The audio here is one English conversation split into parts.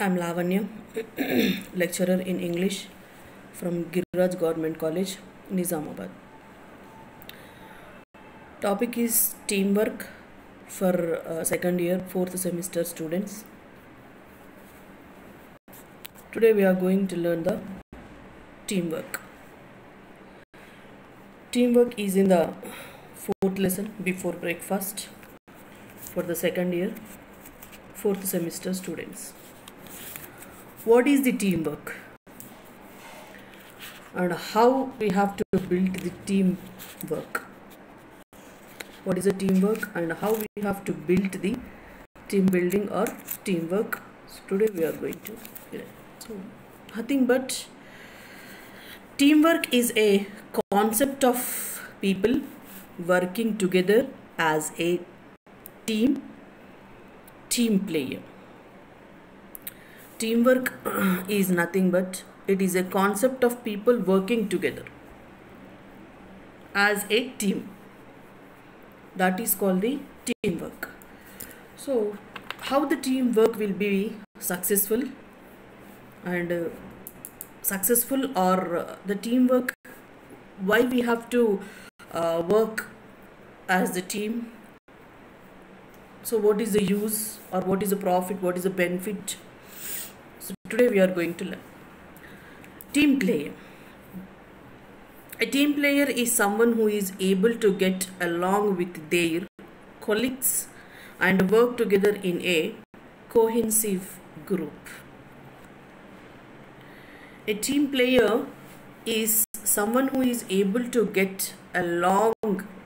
I'm Lavanya, lecturer in English from Giriraj Government College, Nizamabad. Topic is teamwork for second year, fourth semester students. Today we are going to learn the teamwork. Teamwork is in the fourth lesson before breakfast for the second year, fourth semester students. What is the teamwork and how we have to build the teamwork? What is the teamwork and how we have to build the team building or teamwork? So today we are going to learn. So nothing but teamwork is a concept of people working together as a team player. Teamwork is nothing but it is a concept of people working together as a team. That is called the teamwork. So how the teamwork will be successful and successful or the teamwork, why we have to work as the team. So what is the use or what is the profit, what is the benefit? So today we are going to learn. Team player. A team player is someone who is able to get along with their colleagues and work together in a cohesive group. A team player is someone who is able to get along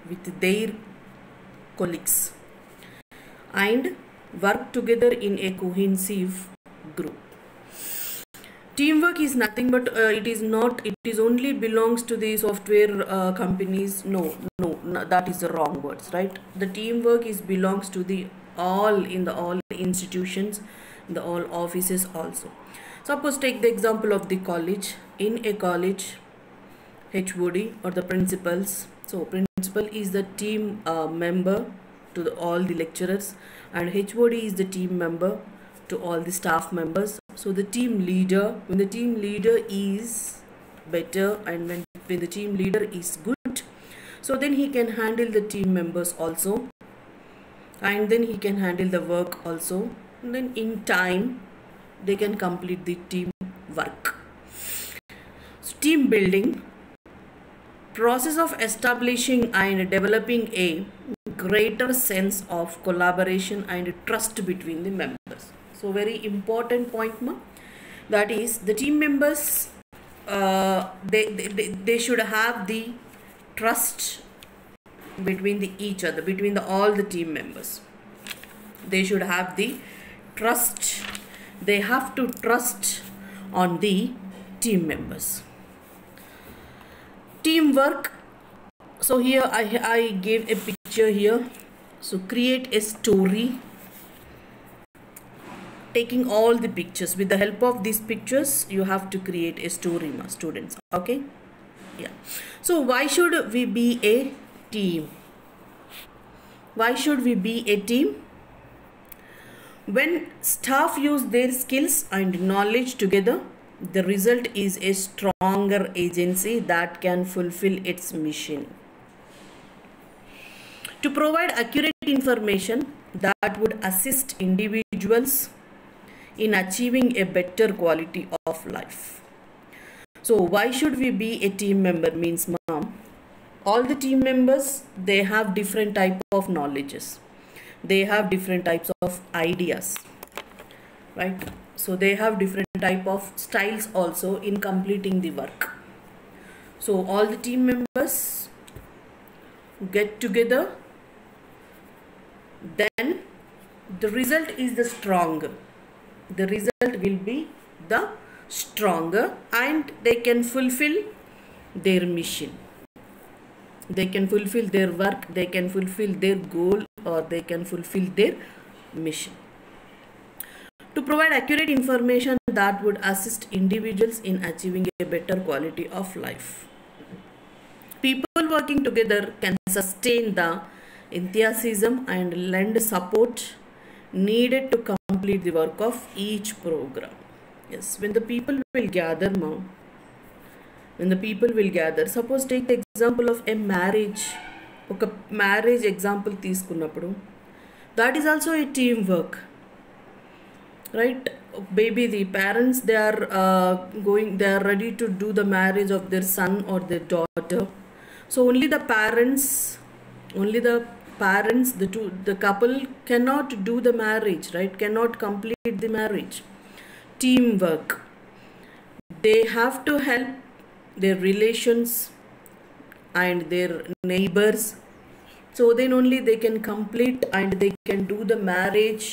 with their colleagues and work together in a cohesive group. Teamwork is nothing but it is only belongs to the software companies. No, that is the wrong words, right? The teamwork belongs to the all institutions, the all offices also. Suppose take the example of the college. In a college, HOD or the principals. So principal is the team member to all the lecturers, and HOD is the team member to all the staff members. So the team leader, when the team leader is better and when the team leader is good, so then he can handle the team members also, and then he can handle the work also, and then in time they can complete the team work. So team building, process of establishing and developing a greater sense of collaboration and trust between the members. So very important point, that is the team members they should have the trust between each other, between all the team members. They should have the trust. They have to trust on the team members. Teamwork. So here I gave a picture here. So create a story, taking all the pictures. With the help of these pictures you have to create a story, students. Okay, yeah. So why should we be a team? Why should we be a team? When staff use their skills and knowledge together, the result is a stronger agency that can fulfill its mission. To provide accurate information that would assist individuals in achieving a better quality of life. So why should we be a team member means, ma'am, all the team members, they have different type of knowledges. They have different types of ideas, right? So they have different type of styles also in completing the work. So all the team members get together, then the result is the stronger. The result will be the stronger and they can fulfill their mission. They can fulfill their work, they can fulfill their goal, or they can fulfill their mission. To provide accurate information that would assist individuals in achieving a better quality of life. People working together can sustain the enthusiasm and lend support needed to complete the work of each program. Yes, when the people will gather, suppose take the example of a marriage. Okay, marriage example తీసుకున్నప్పుడు, that is also a teamwork, right? Maybe the parents, they are ready to do the marriage of their son or their daughter. So only the parents, the couple cannot do the marriage, right? Cannot complete the marriage. Teamwork. They have to help their relations and their neighbors, so then only they can complete and they can do the marriage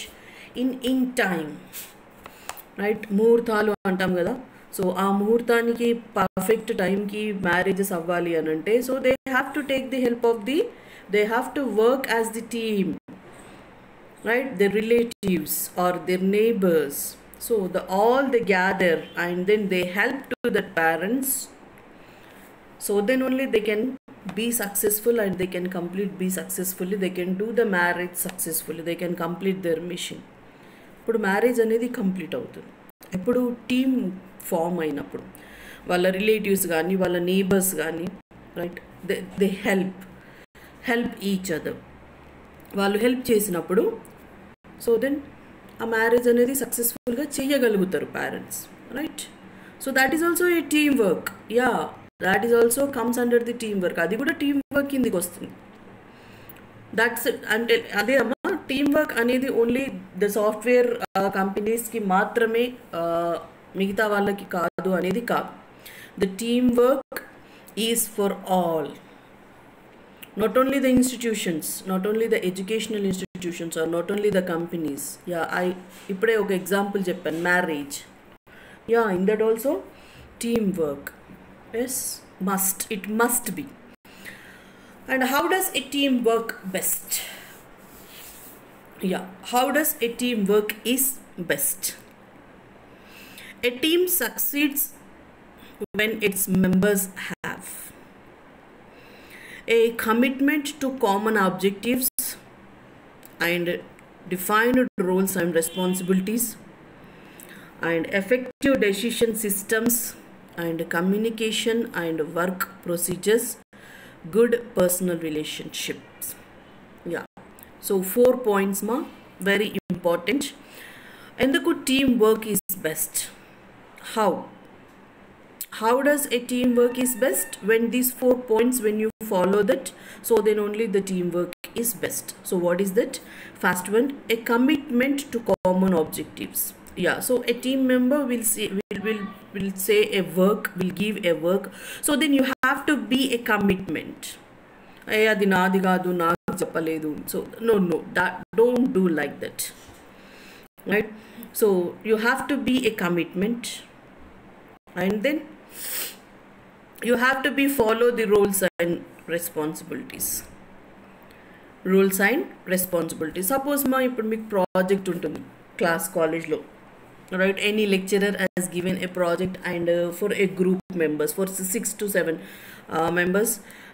in time, right? Muhurtalu antam kada. So aa muhurtaniki perfect time ki marriages avvali anante, so they have to take the help of they have to work as the team, right? Their relatives or their neighbors, so all they gather and then they help to the parents, so then only they can be successful and they can be successfully, they can do the marriage successfully, they can complete their mission. ఇప్పుడు marriage అనేది complete అవుతుంది ఎప్పుడు team form అయినప్పుడు, వాళ్ళ relatives కానీ వాళ్ళ neighbours కానీ, right, they help each other. వాళ్ళు హెల్ప్ చేసినప్పుడు సో దెన్ ఆ మ్యారేజ్ అనేది సక్సెస్ఫుల్గా చేయగలుగుతారు parents, right? So that is also a team work. Yeah, that is also comes under the teamwork. అది కూడా టీమ్ వర్క్ కిందికి వస్తుంది. దట్స్ అంటే అదే అమ్మా, టీమ్ వర్క్ అనేది ఓన్లీ ద సాఫ్ట్వేర్ కంపెనీస్కి మాత్రమే, మిగతా వాళ్ళకి కాదు అనేది కాదు. The team work is for all, not only the institutions, not only the educational institutions or not only the companies. Yeah, ఇప్పుడే ఒక ఎగ్జాంపుల్ చెప్పాను, marriage. Yeah, in that also team work. Yes, it must be. And how does a team work best? Yeah, how does a team work is best? A team succeeds when its members have a commitment to common objectives and defined roles and responsibilities, and effective decision systems and communication and work procedures, good personal relationships. Yeah, so 4 points ma, very important. Enduku teamwork is best? How does a teamwork is best? When these 4 points, when you follow that, so then only the teamwork is best. So what is that? First one, a commitment to common objectives. Yeah, so a team member will say a work, will give a work, so then you have to be a commitment. Adi naadi gaadu, naaku cheppaledu. So no, don't do like that, right? So you have to be a commitment, and then you have to follow the roles and responsibilities. Suppose ma ippudu meeku project untundi class, college lo, right? Any lecturer has given a project, and for a group members, for 6 to 7 members,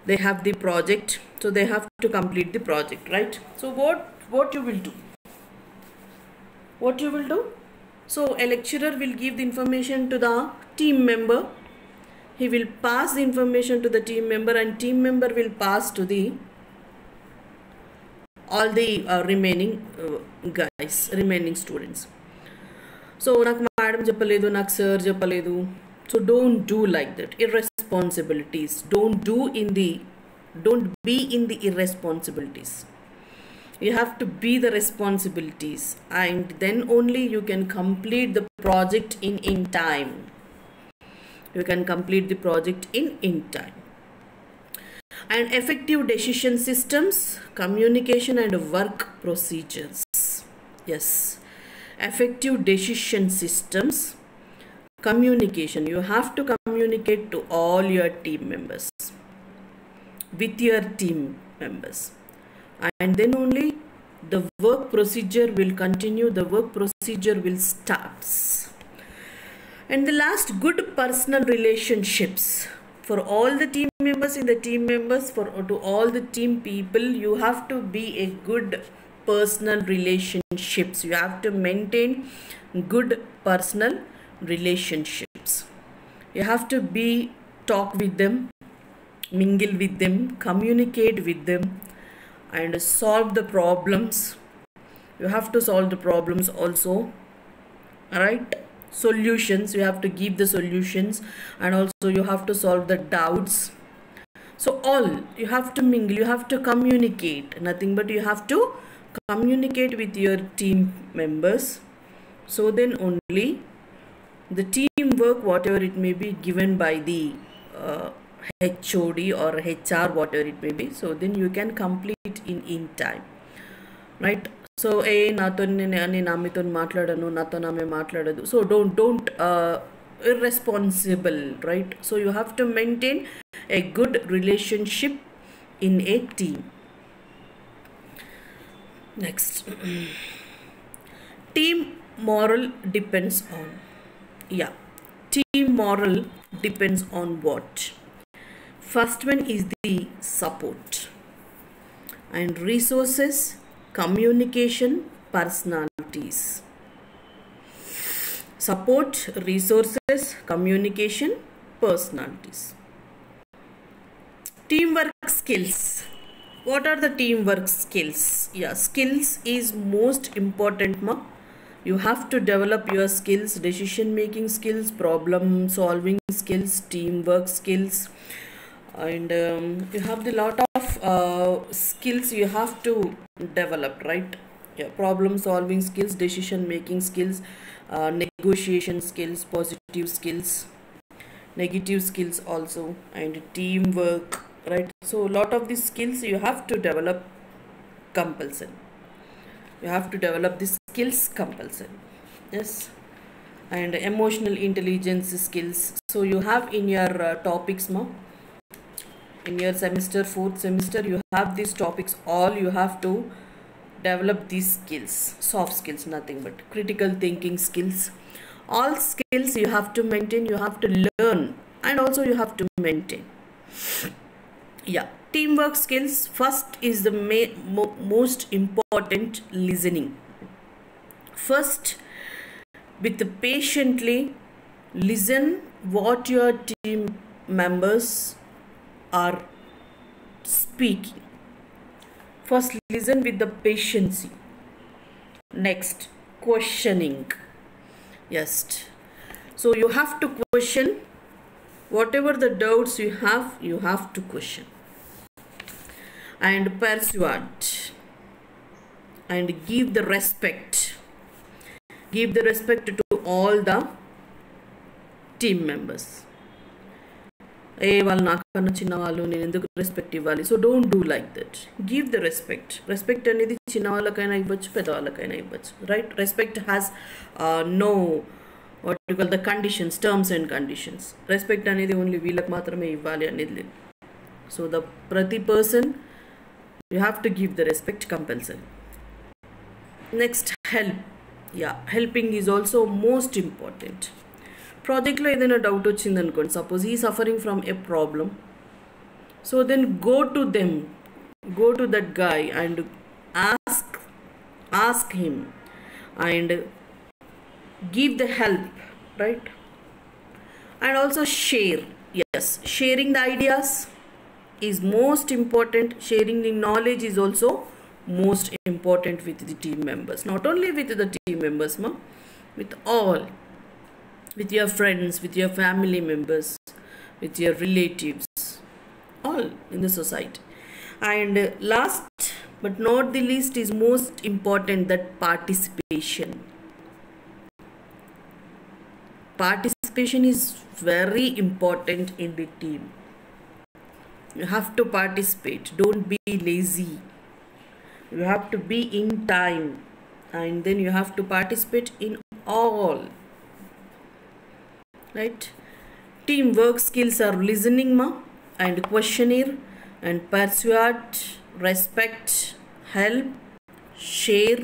they have the project, so they have to complete the project, right? So what you will do? So a lecturer will give the information to the team member, he will pass the information to the team member, and team member will pass to the all the remaining students. So నాకు madam చెప్పలేదు, నాకు sir చెప్పలేదు. So don't do like that. Irresponsibilities, don't be in the irresponsibilities. You have to be the responsibilities, and then only you can complete the project in time. You can complete the project in time. And effective decision systems, communication and work procedures. Yes, effective decision systems, communication. You have to communicate to all your team members, with your team members, and then only the work procedure will continue, the work procedure will start. And the last, good personal relationships. For all the team members, to all the team people, you have to be a good personal relationships. You have to maintain good personal relationships. You have to talk with them, mingle with them, communicate with them, and solve the problems. You have to solve the problems also. Alright, solutions, you have to give the solutions, and also you have to solve the doubts. So all, you have to mingle, you have to communicate, nothing but you have to communicate with your team members. So then only the teamwork, whatever it may be given by the HOD or HR, whatever it may be, so then you can complete in time, right? So nato nenu amito maatladanu, nato name maatladadu, so don't irresponsible, right? So you have to maintain a good relationship in a team. Next, team moral depends on, team moral depends on what? First one is the support and resources, communication, personalities. Support, resources, communication, personalities. Teamwork skills. What are the teamwork skills? Skills is most important, ma. You have to develop your skills, decision making skills, problem solving skills, teamwork skills, and you have the lot of skills you have to develop, right? Problem solving skills, decision making skills, negotiation skills, positive skills, negative skills also, and teamwork, right? So a lot of these skills you have to develop compulsory. You have to develop these skills compulsory. Yes. And emotional intelligence skills, so you have in your topics, ma, in your semester, 4th semester, you have these topics all. You have to develop these skills, soft skills, nothing but critical thinking skills. All skills you have to maintain, you have to learn, and also you have to maintain. Teamwork skills. First is the most important, listening. First, with patiently listen what your team members are speaking. First, listen with the patience. Next, questioning. Yes, so you have to question whatever the doubts you have to question. And persuade and give the respect. Give the respect to all the team members. వాళ్ళు నాకన్నా చిన్నవాళ్ళు, నేను ఎందుకు respect ఇవ్వాలి? So don't do like that. Give the respect. Respect అనేది చిన్నవాళ్ళకైనా ఇవ్వచ్చు, పెద్దవాళ్ళకైనా ఇవ్వచ్చు, right? Respect has no what you call the conditions, terms and conditions. Respect అనేది ఓన్లీ వీళ్ళకి మాత్రమే ఇవ్వాలి అనేది లేదు. సో ద ప్రతి person you have to give the respect compulsory. Next, help. Helping is also most important. ప్రాజెక్ట్లో ఏదైనా doubt వచ్చింది అనుకోండి, సపోజ్ ఈ suffering from a problem, so then go to them, go to that guy and ask him and give the help, right? And also share. Yes, sharing the ideas is most important. Sharing the knowledge is also most important with the team members. Not only with the team members, ma, with all, with your friends, with your family members, with your relatives, all in the society. And last but not the least is most important, that participation. Participation is very important in the team. You have to participate. Don't be lazy. You have to be in time, and then you have to participate in all, right? Teamwork skills are listening, ma, and questionnaire, and persuade, respect, help, share,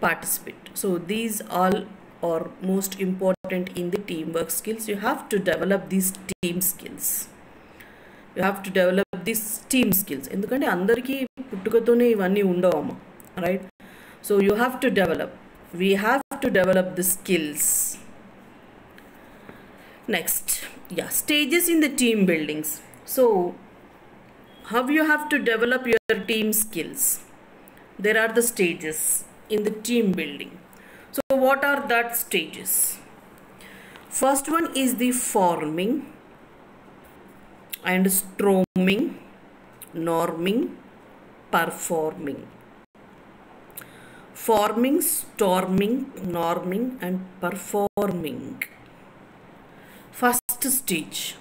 participate. So these all are most important in the teamwork skills. You have to develop these team skills. You have to develop these team skills. ఎందుకంటే అందరికీ పుట్టుకతోనే ఇవన్నీ ఉండవమ్మా, right? So you have to develop. We have to develop the skills. Next, yeah, stages in the team buildings. So how you have to develop your team skills? There are the stages in the team building. So what are that stages? First one is the forming and storming, norming, performing. Forming, storming, norming and performing. First stage,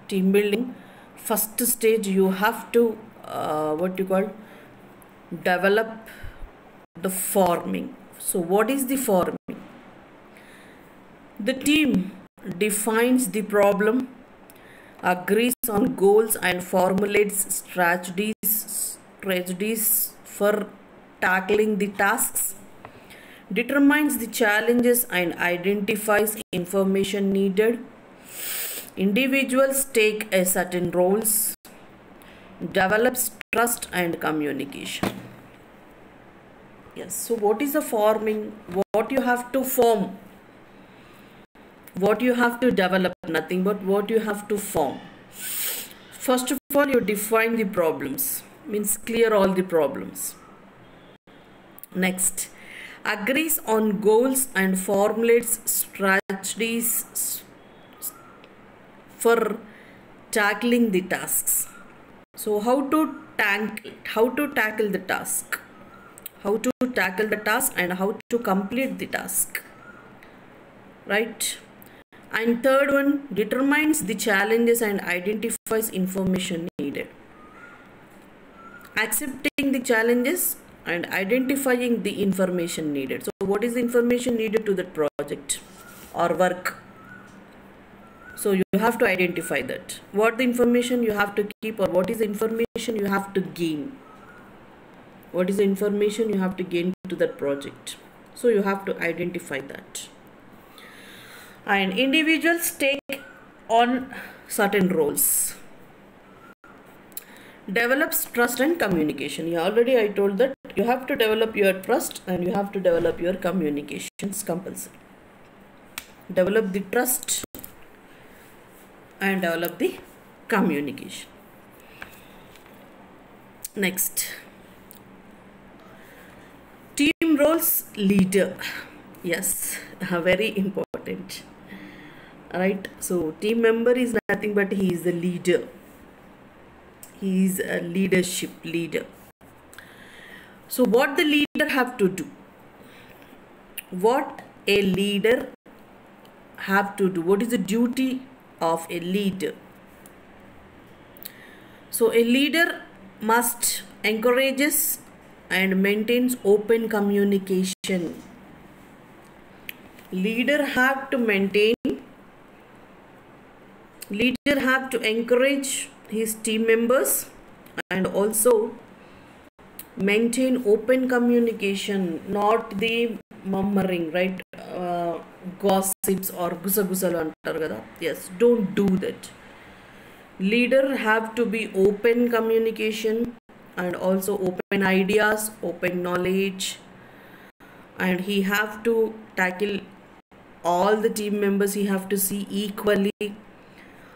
team building. First stage, you have to develop the forming. So what is the forming? The team defines the problem, agrees on goals and formulates strategies for tackling the tasks, determines the challenges and identifies information needed. Individuals take a certain roles, develops trust and communication. Yes, so what is the forming? What you have to form? What you have to develop? Nothing but what you have to form. First of all, you define the problems, means clear all the problems. Next, agrees on goals and formulates strategies for tackling the tasks. So how to tackle the task? How to tackle the task and how to complete the task, right? And third one, determines the challenges and identifies information needed. Accepting the challenges and identifying the information needed. So what is the information needed to that project or work? So you have to identify that. What the information you have to keep, or what is the information you have to gain? What is the information you have to gain to that project? So you have to identify that. And individuals take on certain roles. Develops trust and communication. I told that you have to develop your trust and you have to develop your communications compulsory. Develop the trust and develop the communication. Next, team roles, leader. Yes, very important. Right, so team member is nothing but he is the leader. He is a leader. So what the leader have to do? What a leader have to do? What is the duty of a leader? So a leader must encourages and maintains open communication. Leader have to encourage his team members and also maintain open communication, not the murmuring, right? Gossips or gusagusalu antaru kada. Yes, don't do that. Leader have to be open communication and also open ideas, open knowledge, and he have to tackle all the team members. He have to see equally,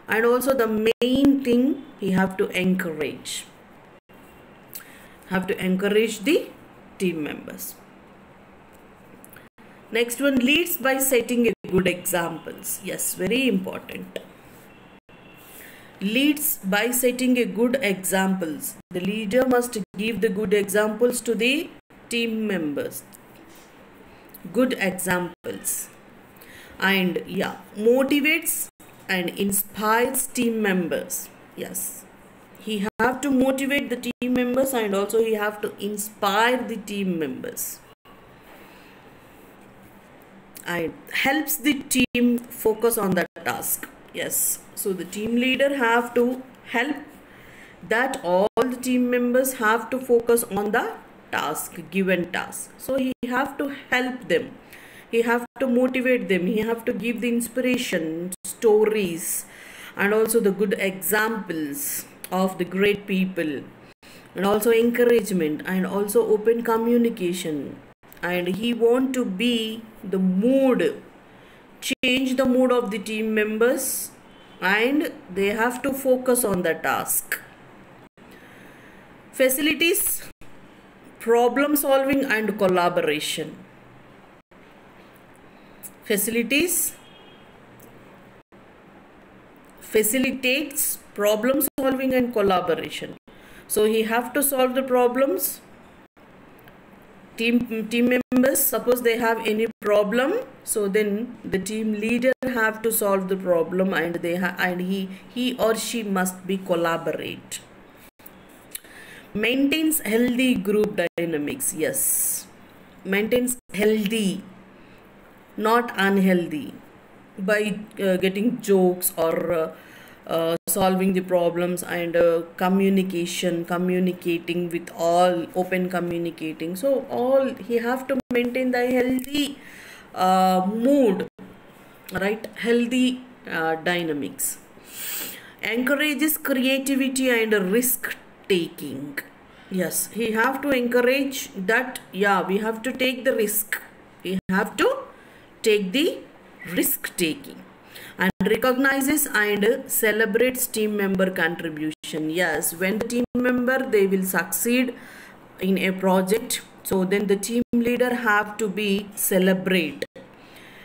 and also the main thing, he have to encourage the team members. Next one, leads by setting a good examples. Yes, very important. Leads by setting a good examples. The leader must give the good examples to the team members. Good examples. And yeah, motivates and inspires team members. Yes, he have to motivate the team members and also he have to inspire the team members. And helps the team focus on the task. Yes, so the team leader have to help that all the team members have to focus on the given task. So he have to help them, he have to motivate them, he have to give the inspiration, stories, and also the good examples of the great people, and also encouragement, and also open communication, and he want to be the mood, change the mood of the team members, and they have to focus on the task. Facilities, problem solving and collaboration. Facilities facilitates problem solving and collaboration. So he have to solve the problems. Team members, suppose they have any problem, so then the team leader have to solve the problem, and he or she must be collaborate. Maintains healthy group dynamics. Yes, maintains healthy, not unhealthy, by getting jokes or solving the problems, and communicating with all, open communicating. So all he have to maintain the healthy mood, right? Healthy dynamics. Encourages creativity and risk taking. Yes, he have to encourage that, yeah, we have to take the risk. We have to take the risk taking. And recognizes and celebrates team member contribution. Yes, when the team member, they will succeed in a project, so then the team leader have to be celebrate.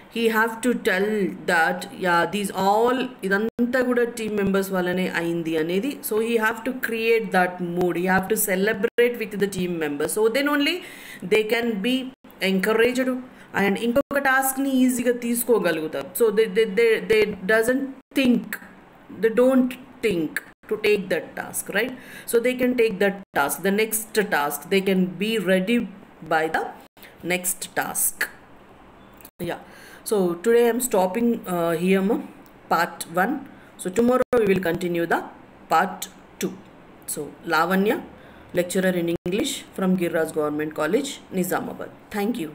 He have to tell that, yeah, these all idanta kuda team members valane aindi anedi. So he have to create that mood. He have to celebrate with the team members, so then only they can be encouraged and ఇంకొక task ని ఈజీగా తీసుకోగలుగుతారు. So they doesn't think, they don't think to take that task, right? So they can take that task, the next task, they can be ready by the next task. Yeah, so today I am stopping here part 1. So tomorrow we will continue the part 2. So Lavanya, lecturer in English from Giriraj Government College, Nizamabad. Thank you.